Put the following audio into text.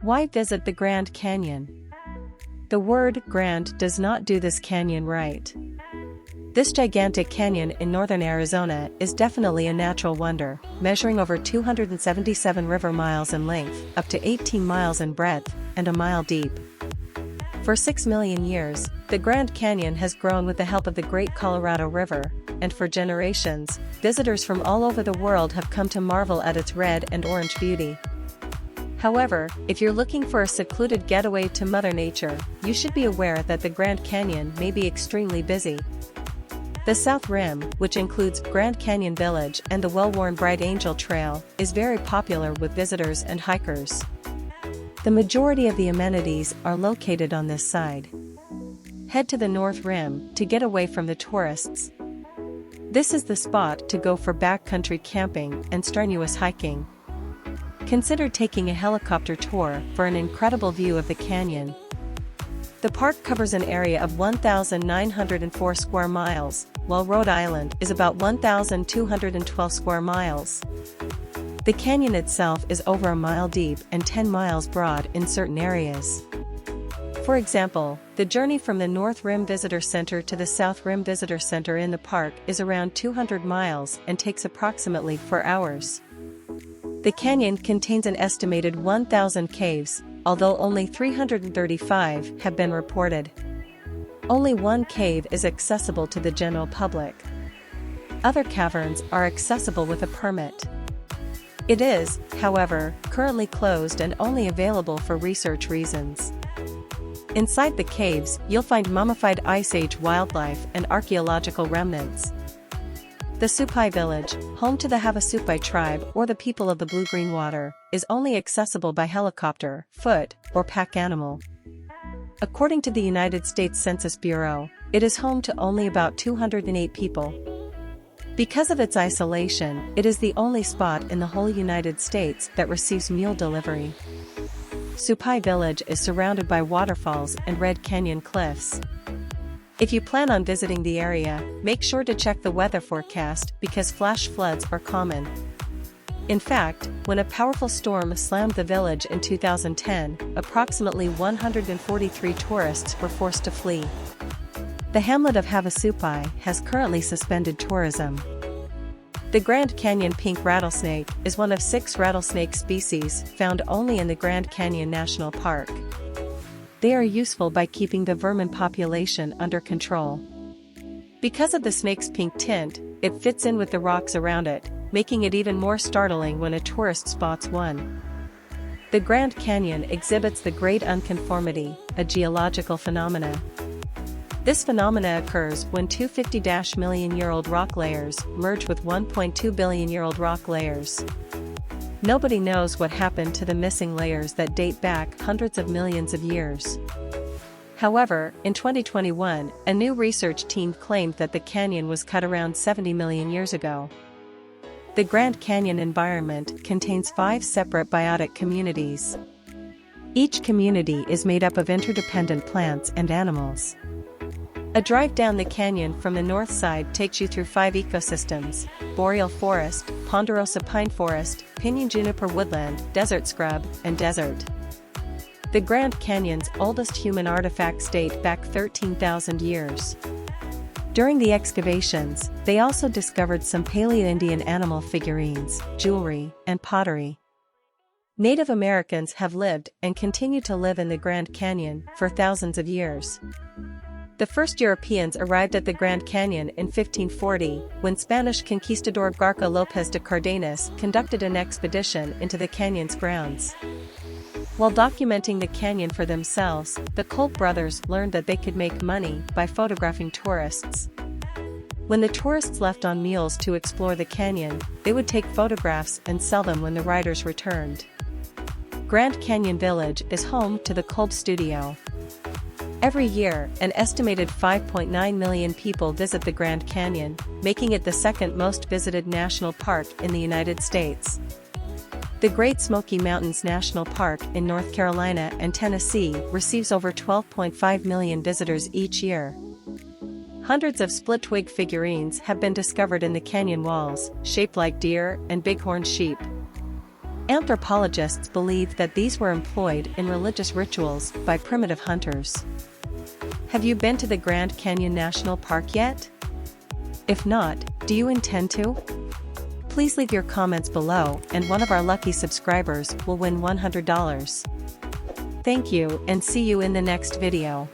Why visit the Grand Canyon? The word grand does not do this canyon right. This gigantic canyon in northern Arizona is definitely a natural wonder, measuring over 277 river miles in length, up to 18 miles in breadth, and a mile deep. For 6 million years, the Grand Canyon has grown with the help of the Great Colorado River, and for generations, visitors from all over the world have come to marvel at its red and orange beauty. However, if you're looking for a secluded getaway to Mother Nature, you should be aware that the Grand Canyon may be extremely busy. The South Rim, which includes Grand Canyon Village and the well-worn Bright Angel Trail, is very popular with visitors and hikers. The majority of the amenities are located on this side. Head to the North Rim to get away from the tourists. This is the spot to go for backcountry camping and strenuous hiking. Consider taking a helicopter tour for an incredible view of the canyon. The park covers an area of 1,904 square miles, while Rhode Island is about 1,212 square miles. The canyon itself is over a mile deep and 10 miles broad in certain areas. For example, the journey from the North Rim Visitor Center to the South Rim Visitor Center in the park is around 200 miles and takes approximately 4 hours. The canyon contains an estimated 1,000 caves, although only 335 have been reported. Only one cave is accessible to the general public. Other caverns are accessible with a permit. It is, however, currently closed and only available for research reasons. Inside the caves, you'll find mummified Ice Age wildlife and archaeological remnants. The Supai Village, home to the Havasupai tribe or the people of the Blue-Green Water, is only accessible by helicopter, foot, or pack animal. According to the United States Census Bureau, it is home to only about 208 people. Because of its isolation, it is the only spot in the whole United States that receives mule delivery. Supai Village is surrounded by waterfalls and Red Canyon cliffs. If you plan on visiting the area, make sure to check the weather forecast because flash floods are common. In fact, when a powerful storm slammed the village in 2010, approximately 143 tourists were forced to flee. The hamlet of Havasupai has currently suspended tourism. The Grand Canyon pink rattlesnake is one of 6 rattlesnake species found only in the Grand Canyon National Park. They are useful by keeping the vermin population under control. Because of the snake's pink tint, it fits in with the rocks around it, making it even more startling when a tourist spots one. The Grand Canyon exhibits the Great Unconformity, a geological phenomena. This phenomena occurs when two 50-million-year-old rock layers merge with 1.2 billion-year-old rock layers. Nobody knows what happened to the missing layers that date back hundreds of millions of years. However, in 2021, a new research team claimed that the canyon was cut around 70 million years ago. The Grand Canyon environment contains 5 separate biotic communities. Each community is made up of interdependent plants and animals. A drive down the canyon from the north side takes you through 5 ecosystems: boreal forest, ponderosa pine forest, pinyon juniper woodland, desert scrub, and desert. The Grand Canyon's oldest human artifacts date back 13,000 years. During the excavations, they also discovered some Paleo-Indian animal figurines, jewelry, and pottery. Native Americans have lived and continue to live in the Grand Canyon for thousands of years. The first Europeans arrived at the Grand Canyon in 1540, when Spanish conquistador Garca López de Cardenas conducted an expedition into the canyon's grounds. While documenting the canyon for themselves, the Colt brothers learned that they could make money by photographing tourists. When the tourists left on mules to explore the canyon, they would take photographs and sell them when the riders returned. Grand Canyon Village is home to the Colt Studio. Every year, an estimated 5.9 million people visit the Grand Canyon, making it the second most visited national park in the United States. The Great Smoky Mountains National Park in North Carolina and Tennessee receives over 12.5 million visitors each year. Hundreds of split-twig figurines have been discovered in the canyon walls, shaped like deer and bighorn sheep. Anthropologists believe that these were employed in religious rituals by primitive hunters. Have you been to the Grand Canyon National Park yet? If not, do you intend to? Please leave your comments below and one of our lucky subscribers will win $100. Thank you and see you in the next video.